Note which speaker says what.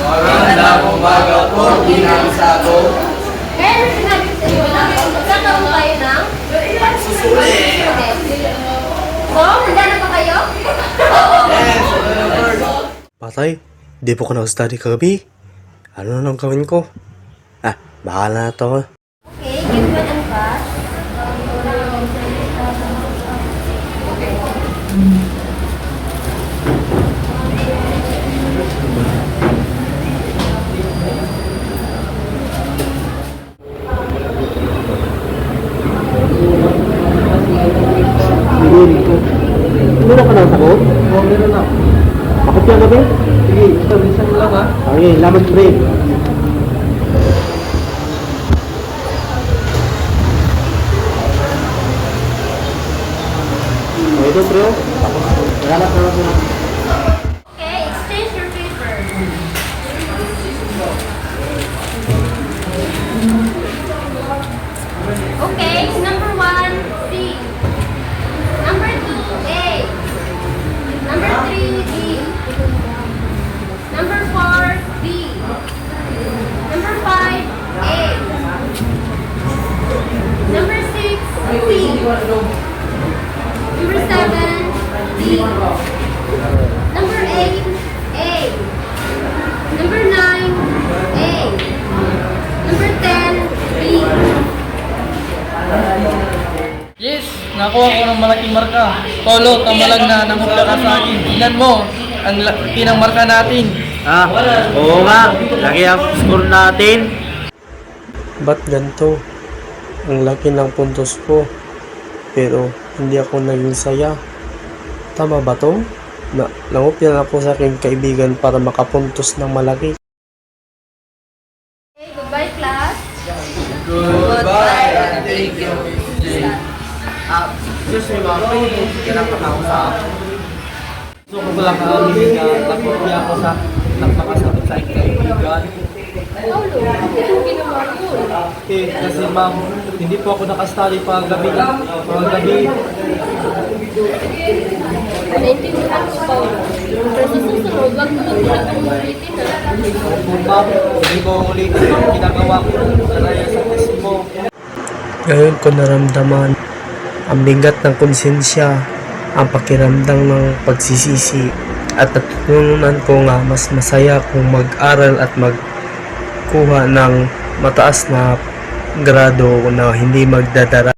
Speaker 1: Magandang umaga po, Ginang Sago.
Speaker 2: Kaya sinabi sa inyo na magkakaroon tayo ng
Speaker 1: Susuli.
Speaker 2: So, handa na ba kayo?
Speaker 1: Yes, Lord.
Speaker 3: Patay, di po ko nag-study kagabi. Ano nang gawin ko? Bahala na to.
Speaker 2: Okay, give me an pass.
Speaker 3: Meron ka ng sagot?
Speaker 1: Oo, meron na.
Speaker 3: Makopya ka ba?
Speaker 1: Sige, isang lang ha.
Speaker 3: Okay, laman pre. Ito pre, wala na pre.
Speaker 2: Okay, exchange your paper. Okay, number 1, C. Number 2, A. Number 3, D. Number 4, B. Number 5, A. Number 6, C. Number 7, D. Number 8, A. Number 9, A. Number 10, B.
Speaker 1: Yes, nakuha ko ng malaking marka. Tolo, tamalag na nangupla ka sa akin. Tingnan mo, ang pinang marka natin.
Speaker 3: Oo nga, laki ang score natin. Ba't ganito? Ang laki ng puntos ko, pero hindi ako naging saya. Tama ba to? Nangupyan ako sa aking kaibigan para makapuntos ng malaki.
Speaker 2: Okay, goodbye class.
Speaker 1: Goodbye and thank you.
Speaker 3: Excuse me ma'am, kailangan ka ako sa
Speaker 1: Gusto ko lang nagpapaya ako sa nagpapasabot sa aking kaibigan.
Speaker 2: Paulo, bakit yung ginawa yun?
Speaker 1: Kasi ma'am, hindi po ako nakastudy paggabi.
Speaker 2: Naintindihan ko, Paulo. Pero sa susunod, wag mo ulitin na.
Speaker 1: Ma'am, hindi ko ulitin yung ginagawa ko. Karaya sa test mo.
Speaker 3: Ngayon ko naramdaman ang bigat ng konsensya, ang pakiramdam ng pagsisisi, at natutunan ko nga mas masaya kung mag-aral at magkuha ng mataas na grado na hindi magdadara.